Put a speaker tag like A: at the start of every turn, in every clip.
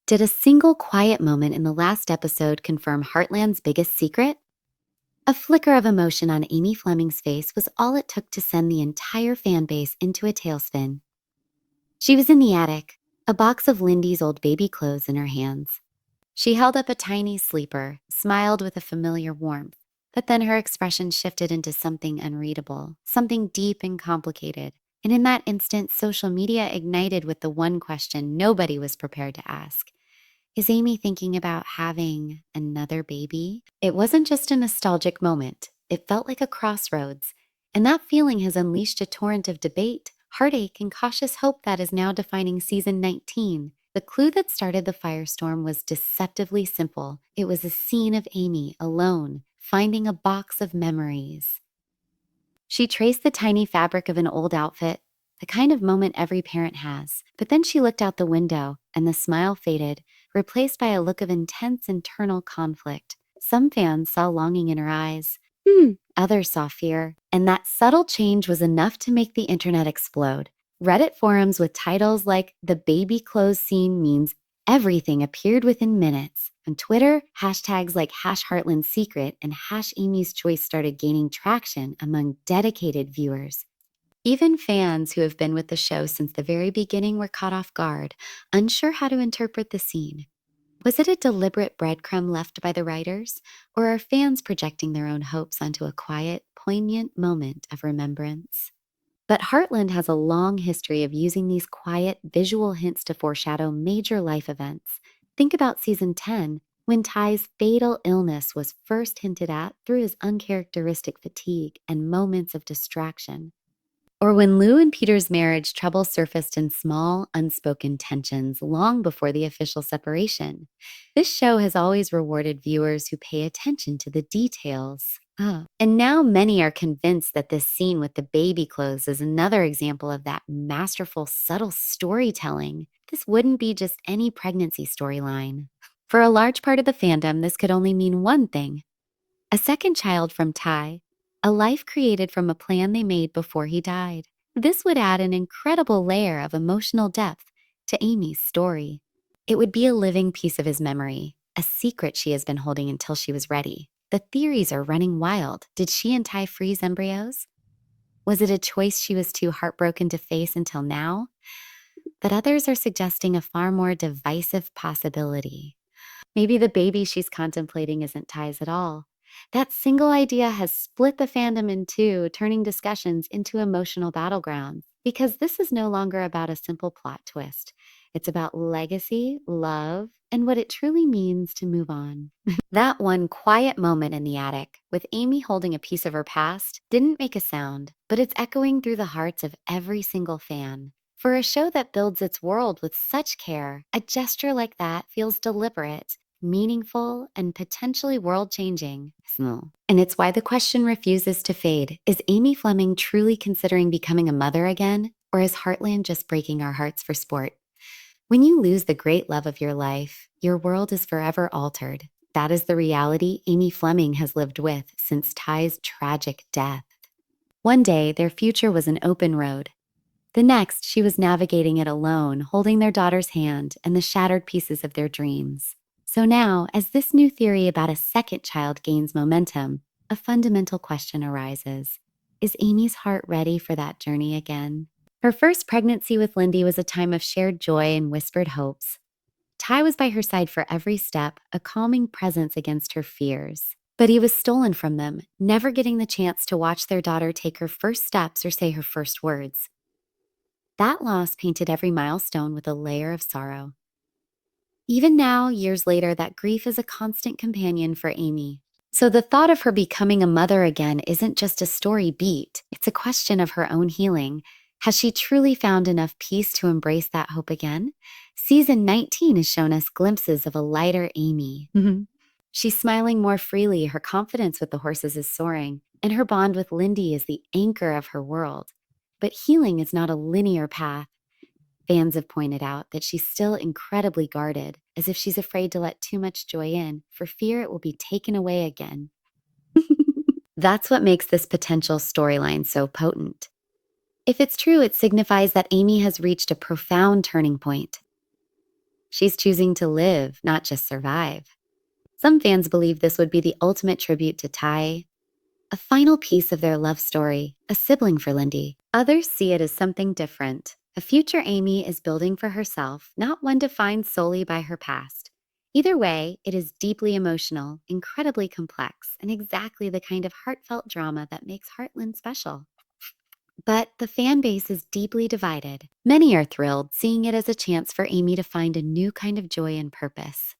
A: Did a single quiet moment in the last episode confirm Heartland's biggest secret? A flicker of emotion on Amy Fleming's face was all it took to send the entire fan base into a tailspin. She was in the attic, a box of Lindy's old baby clothes in her hands. She held up a tiny sleeper, smiled with a familiar warmth, but then her expression shifted into something unreadable, something deep and complicated. And in that instant, social media ignited with the one question nobody was prepared to ask. Is Amy thinking about having another baby? It wasn't just a nostalgic moment. It felt like a crossroads. And that feeling has unleashed a torrent of debate, heartache, and cautious hope that is now defining season 19. The clue that started the firestorm was deceptively simple. It was a scene of Amy alone, finding a box of memories. She traced the tiny fabric of an old outfit, the kind of moment every parent has. But then she looked out the window, and the smile faded, replaced by a look of intense internal conflict. Some fans saw longing in her eyes. Others saw fear. And that subtle change was enough to make the internet explode. Reddit forums with titles like "The baby clothes scene means everything" appeared within minutes. On Twitter, hashtags like #HeartlandSecret and #Amy'sChoice started gaining traction among dedicated viewers. Even fans who have been with the show since the very beginning were caught off guard, unsure how to interpret the scene. Was it a deliberate breadcrumb left by the writers, or are fans projecting their own hopes onto a quiet, poignant moment of remembrance? But Heartland has a long history of using these quiet, visual hints to foreshadow major life events. Think about season 10, when Ty's fatal illness was first hinted at through his uncharacteristic fatigue and moments of distraction. Or when Lou and Peter's marriage trouble surfaced in small, unspoken tensions long before the official separation. This show has always rewarded viewers who pay attention to the details. And now many are convinced that this scene with the baby clothes is another example of that masterful, subtle storytelling. This wouldn't be just any pregnancy storyline. For a large part of the fandom, this could only mean one thing: a second child from Ty, a life created from a plan they made before he died. This would add an incredible layer of emotional depth to Amy's story. It would be a living piece of his memory, a secret she has been holding until she was ready. The theories are running wild. Did she and Ty freeze embryos? Was it a choice she was too heartbroken to face until now? But others are suggesting a far more divisive possibility. Maybe the baby she's contemplating isn't Ty's at all. That single idea has split the fandom in two, turning discussions into emotional battlegrounds. Because this is no longer about a simple plot twist. It's about legacy, love, and what it truly means to move on. That one quiet moment in the attic, with Amy holding a piece of her past, didn't make a sound, but it's echoing through the hearts of every single fan. For a show that builds its world with such care, a gesture like that feels deliberate, meaningful, and potentially world-changing. And it's why the question refuses to fade. Is Amy Fleming truly considering becoming a mother again? Or is Heartland just breaking our hearts for sport? When you lose the great love of your life, your world is forever altered. That is the reality Amy Fleming has lived with since Ty's tragic death. One day, their future was an open road. The next, she was navigating it alone, holding their daughter's hand and the shattered pieces of their dreams. So now, as this new theory about a second child gains momentum, a fundamental question arises. Is Amy's heart ready for that journey again? Her first pregnancy with Lindy was a time of shared joy and whispered hopes. Ty was by her side for every step, a calming presence against her fears. But he was stolen from them, never getting the chance to watch their daughter take her first steps or say her first words. That loss painted every milestone with a layer of sorrow. Even now, years later, that grief is a constant companion for Amy. So the thought of her becoming a mother again isn't just a story beat. It's a question of her own healing. Has she truly found enough peace to embrace that hope again? Season 19 has shown us glimpses of a lighter Amy. She's smiling more freely, her confidence with the horses is soaring, and her bond with Lindy is the anchor of her world. But healing is not a linear path. Fans have pointed out that she's still incredibly guarded, as if she's afraid to let too much joy in, for fear it will be taken away again. That's what makes this potential storyline so potent. If it's true, it signifies that Amy has reached a profound turning point. She's choosing to live, not just survive. Some fans believe this would be the ultimate tribute to Ty, a final piece of their love story, a sibling for Lindy. Others see it as something different. A future Amy is building for herself, not one defined solely by her past. Either way, it is deeply emotional, incredibly complex, and exactly the kind of heartfelt drama that makes Heartland special. But the fan base is deeply divided. Many are thrilled, seeing it as a chance for Amy to find a new kind of joy and purpose.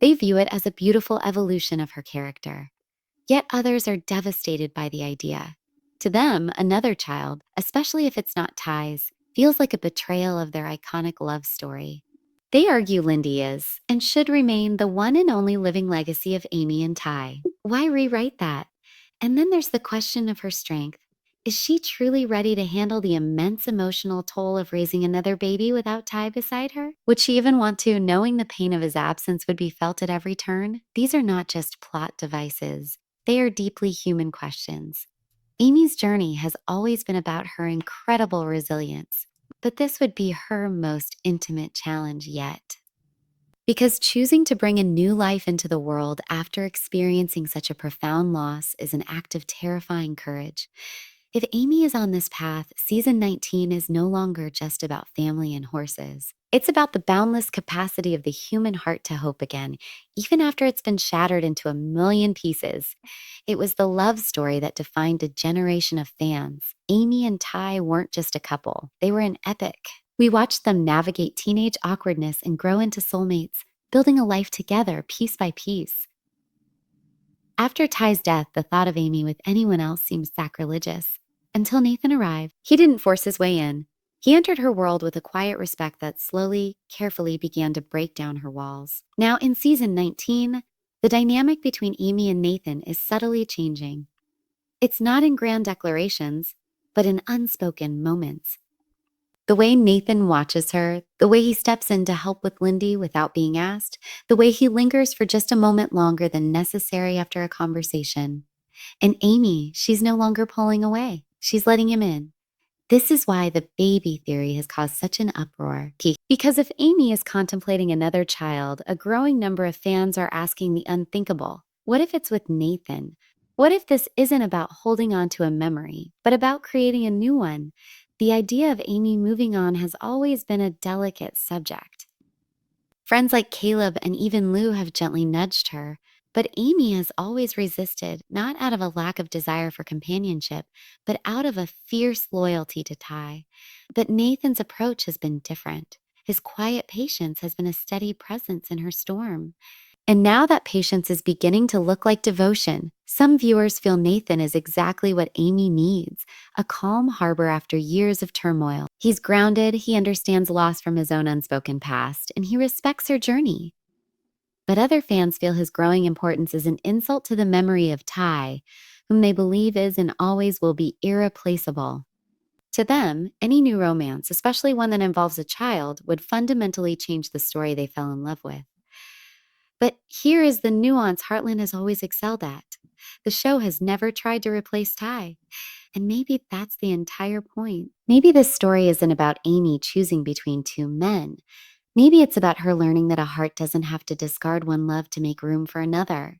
A: They view it as a beautiful evolution of her character. Yet others are devastated by the idea. To them, another child, especially if it's not Ty's, feels like a betrayal of their iconic love story. They argue Lindy is, and should remain, the one and only living legacy of Amy and Ty. Why rewrite that? And then there's the question of her strength. Is she truly ready to handle the immense emotional toll of raising another baby without Ty beside her? Would she even want to, knowing the pain of his absence would be felt at every turn? These are not just plot devices. They are deeply human questions. Amy's journey has always been about her incredible resilience, but this would be her most intimate challenge yet. Because choosing to bring a new life into the world after experiencing such a profound loss is an act of terrifying courage. If Amy is on this path, season 19 is no longer just about family and horses. It's about the boundless capacity of the human heart to hope again, even after it's been shattered into a million pieces. It was the love story that defined a generation of fans. Amy and Ty weren't just a couple, they were an epic. We watched them navigate teenage awkwardness and grow into soulmates, building a life together piece by piece. After Ty's death, the thought of Amy with anyone else seemed sacrilegious. Until Nathan arrived, he didn't force his way in. He entered her world with a quiet respect that slowly, carefully began to break down her walls. Now, in season 19, the dynamic between Amy and Nathan is subtly changing. It's not in grand declarations, but in unspoken moments. The way Nathan watches her, the way he steps in to help with Lindy without being asked, the way he lingers for just a moment longer than necessary after a conversation. And Amy, she's no longer pulling away. She's letting him in. This is why the baby theory has caused such an uproar. Because if Amy is contemplating another child, a growing number of fans are asking the unthinkable. What if it's with Nathan? What if this isn't about holding on to a memory, but about creating a new one? The idea of Amy moving on has always been a delicate subject. Friends like Caleb and even Lou have gently nudged her, but Amy has always resisted, not out of a lack of desire for companionship, but out of a fierce loyalty to Ty. But Nathan's approach has been different. His quiet patience has been a steady presence in her storm. And now that patience is beginning to look like devotion, some viewers feel Nathan is exactly what Amy needs, a calm harbor after years of turmoil. He's grounded, he understands loss from his own unspoken past, and he respects her journey. But other fans feel his growing importance is an insult to the memory of Ty, whom they believe is and always will be irreplaceable. To them, any new romance, especially one that involves a child, would fundamentally change the story they fell in love with. But here is the nuance Heartland has always excelled at. The show has never tried to replace Ty. And maybe that's the entire point. Maybe this story isn't about Amy choosing between two men. Maybe it's about her learning that a heart doesn't have to discard one love to make room for another.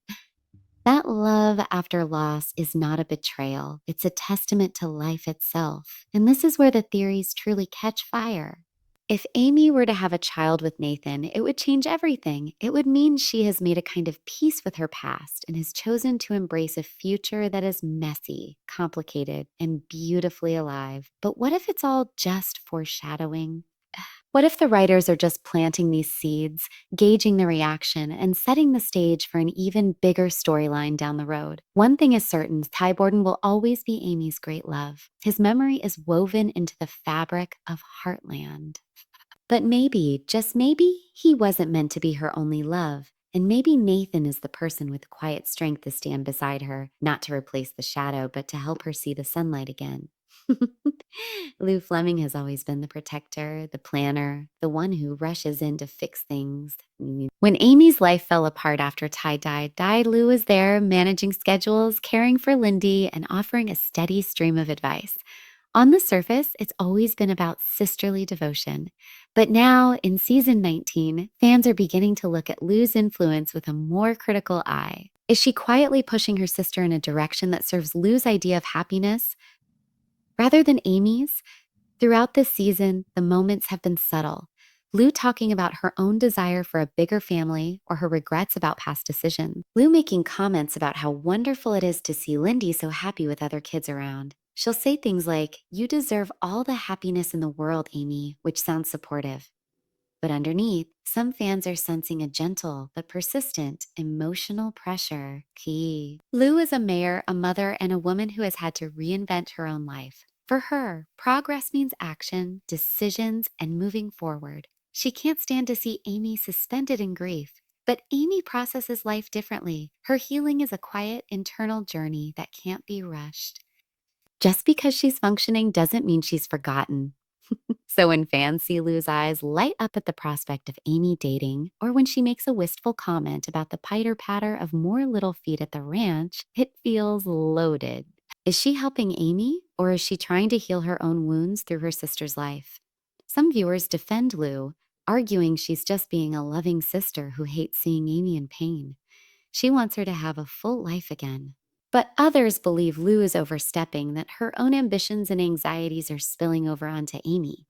A: That love after loss is not a betrayal. It's a testament to life itself. And this is where the theories truly catch fire. If Amy were to have a child with Nathan, it would change everything. It would mean she has made a kind of peace with her past and has chosen to embrace a future that is messy, complicated, and beautifully alive. But what if it's all just foreshadowing? What if the writers are just planting these seeds, gauging the reaction, and setting the stage for an even bigger storyline down the road? One thing is certain, Ty Borden will always be Amy's great love. His memory is woven into the fabric of Heartland. But maybe, just maybe, he wasn't meant to be her only love. And maybe Nathan is the person with the quiet strength to stand beside her, not to replace the shadow, but to help her see the sunlight again. Lou Fleming has always been the protector, the planner, the one who rushes in to fix things. When Amy's life fell apart after Ty died, Lou was there managing schedules, caring for Lindy, and offering a steady stream of advice. On the surface, it's always been about sisterly devotion. But now, in season 19, fans are beginning to look at Lu's influence with a more critical eye. Is she quietly pushing her sister in a direction that serves Lu's idea of happiness rather than Amy's? Throughout this season, the moments have been subtle. Lu talking about her own desire for a bigger family or her regrets about past decisions. Lu making comments about how wonderful it is to see Lindy so happy with other kids around. She'll say things like, "You deserve all the happiness in the world, Amy," which sounds supportive. But underneath, some fans are sensing a gentle but persistent emotional pressure. Key. Lu is a mayor, a mother, and a woman who has had to reinvent her own life. For her, progress means action, decisions, and moving forward. She can't stand to see Amy suspended in grief. But Amy processes life differently. Her healing is a quiet, internal journey that can't be rushed. Just because she's functioning doesn't mean she's forgotten. So when fans see Lu's eyes light up at the prospect of Amy dating, or when she makes a wistful comment about the pitter-patter of more little feet at the ranch, it feels loaded. Is she helping Amy, or is she trying to heal her own wounds through her sister's life? Some viewers defend Lu, arguing she's just being a loving sister who hates seeing Amy in pain. She wants her to have a full life again. But others believe Lu is overstepping, that her own ambitions and anxieties are spilling over onto Amy.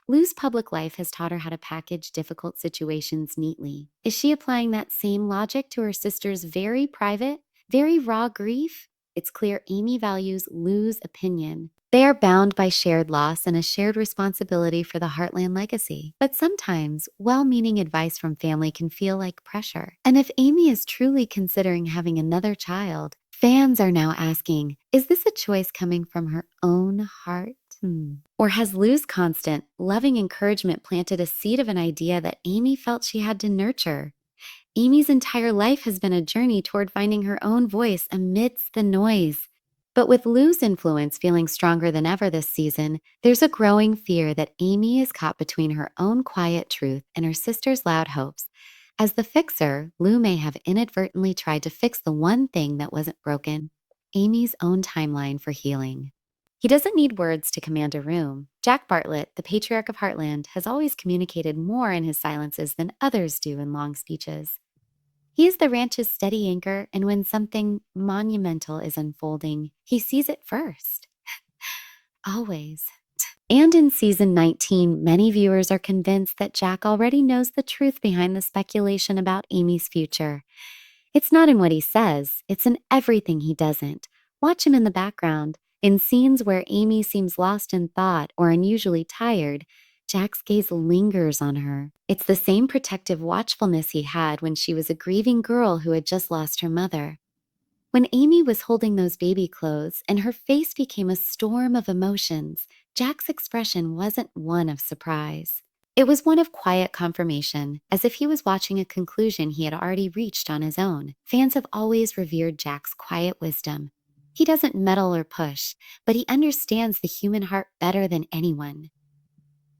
A: Lu's public life has taught her how to package difficult situations neatly. Is she applying that same logic to her sister's very private, very raw grief? It's clear Amy values Lu's opinion. They are bound by shared loss and a shared responsibility for the Heartland legacy. But sometimes, well-meaning advice from family can feel like pressure. And if Amy is truly considering having another child, fans are now asking, is this a choice coming from her own heart? Or has Lu's constant, loving encouragement planted a seed of an idea that Amy felt she had to nurture? Amy's entire life has been a journey toward finding her own voice amidst the noise. But with Lu's influence feeling stronger than ever this season, there's a growing fear that Amy is caught between her own quiet truth and her sister's loud hopes. As the fixer, Lu may have inadvertently tried to fix the one thing that wasn't broken, Amy's own timeline for healing. He doesn't need words to command a room. Jack Bartlett, the patriarch of Heartland, has always communicated more in his silences than others do in long speeches. He is the ranch's steady anchor, and when something monumental is unfolding, he sees it first. Always. And in season 19, many viewers are convinced that Jack already knows the truth behind the speculation about Amy's future. It's not in what he says, it's in everything he doesn't. Watch him in the background. In scenes where Amy seems lost in thought or unusually tired, Jack's gaze lingers on her. It's the same protective watchfulness he had when she was a grieving girl who had just lost her mother. When Amy was holding those baby clothes and her face became a storm of emotions, Jack's expression wasn't one of surprise. It was one of quiet confirmation, as if he was watching a conclusion he had already reached on his own. Fans have always revered Jack's quiet wisdom. He doesn't meddle or push, but he understands the human heart better than anyone.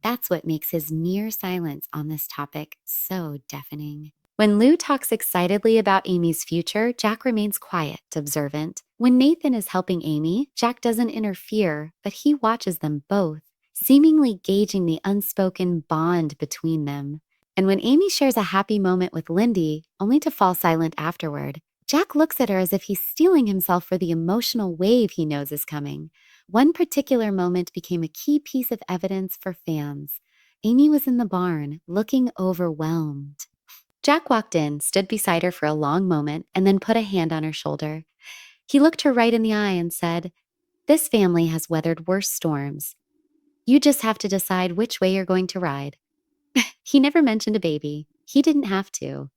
A: That's what makes his near silence on this topic so deafening. When Lu talks excitedly about Amy's future, Jack remains quiet, observant. When Nathan is helping Amy, Jack doesn't interfere, but he watches them both, seemingly gauging the unspoken bond between them. And when Amy shares a happy moment with Lindy, only to fall silent afterward, Jack looks at her as if he's steeling himself for the emotional wave he knows is coming. One particular moment became a key piece of evidence for fans. Amy was in the barn, looking overwhelmed. Jack walked in, stood beside her for a long moment, and then put a hand on her shoulder. He looked her right in the eye and said, "This family has weathered worse storms. You just have to decide which way you're going to ride." He never mentioned a baby. He didn't have to.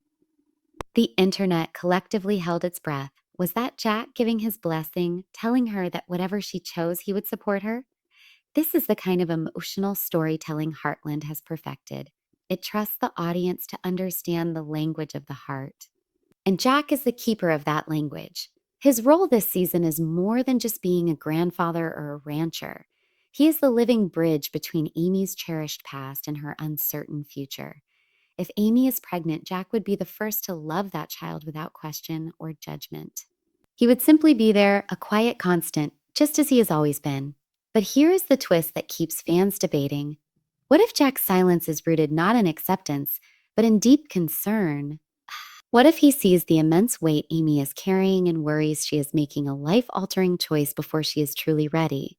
A: The internet collectively held its breath. Was that Jack giving his blessing, telling her that whatever she chose, he would support her? This is the kind of emotional storytelling Heartland has perfected. It trusts the audience to understand the language of the heart. And Jack is the keeper of that language. His role this season is more than just being a grandfather or a rancher. He is the living bridge between Amy's cherished past and her uncertain future. If Amy is pregnant, Jack would be the first to love that child without question or judgment. He would simply be there, a quiet constant, just as he has always been. But here is the twist that keeps fans debating. What if Jack's silence is rooted not in acceptance, but in deep concern? What if he sees the immense weight Amy is carrying and worries she is making a life altering choice before she is truly ready?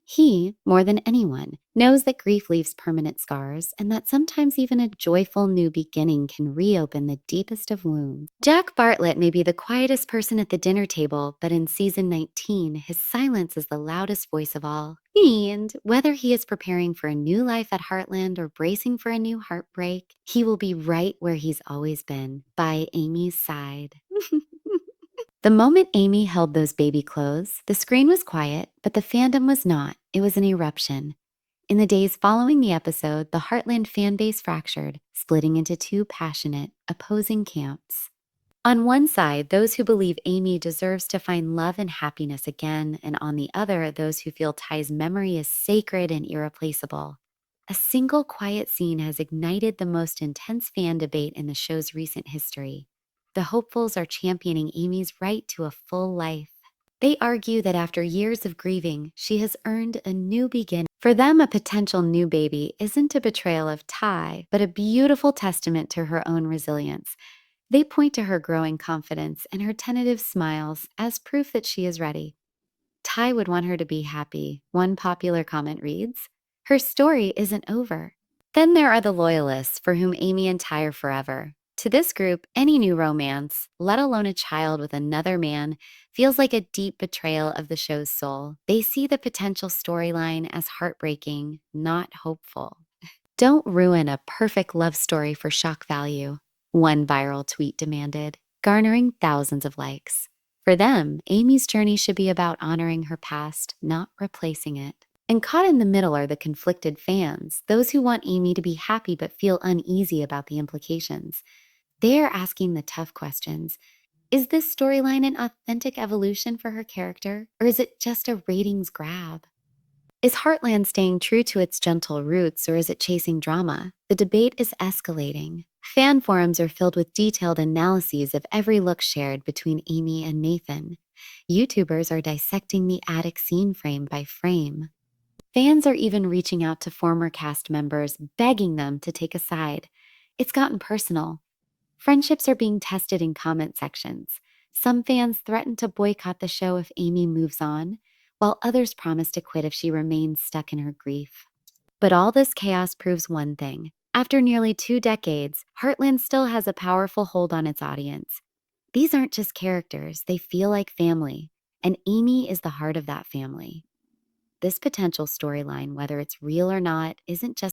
A: He, more than anyone, knows that grief leaves permanent scars and that sometimes even a joyful new beginning can reopen the deepest of wounds. Jack Bartlett may be the quietest person at the dinner table, but in season 19, his silence is the loudest voice of all. And whether he is preparing for a new life at Heartland or bracing for a new heartbreak, he will be right where he's always been, by Amy's side. The moment Amy held those baby clothes, the screen was quiet, but the fandom was not. It was an eruption. In the days following the episode, the Heartland fan base fractured, splitting into two passionate, opposing camps. On one side, those who believe Amy deserves to find love and happiness again, and on the other, those who feel Ty's memory is sacred and irreplaceable. A single quiet scene has ignited the most intense fan debate in the show's recent history. The hopefuls are championing Amy's right to a full life. They argue that after years of grieving, she has earned a new beginning. For them, a potential new baby isn't a betrayal of Ty, but a beautiful testament to her own resilience. They point to her growing confidence and her tentative smiles as proof that she is ready. Ty would want her to be happy. One popular comment reads, "Her story isn't over." Then there are the loyalists for whom Amy and Ty are forever. To this group, any new romance, let alone a child with another man, feels like a deep betrayal of the show's soul. They see the potential storyline as heartbreaking, not hopeful. Don't ruin a perfect love story for shock value, one viral tweet demanded, garnering thousands of likes. For them, Amy's journey should be about honoring her past, not replacing it. And caught in the middle are the conflicted fans, those who want Amy to be happy but feel uneasy about the implications. They're asking the tough questions. Is this storyline an authentic evolution for her character, or is it just a ratings grab? Is Heartland staying true to its gentle roots, or is it chasing drama? The debate is escalating. Fan forums are filled with detailed analyses of every look shared between Amy and Nathan. YouTubers are dissecting the attic scene frame by frame. Fans are even reaching out to former cast members, begging them to take a side. It's gotten personal. Friendships are being tested in comment sections. Some fans threaten to boycott the show if Amy moves on, while others promise to quit if she remains stuck in her grief. But all this chaos proves one thing. After nearly 2 decades, Heartland still has a powerful hold on its audience. These aren't just characters, they feel like family, and Amy is the heart of that family. This potential storyline, whether it's real or not, isn't just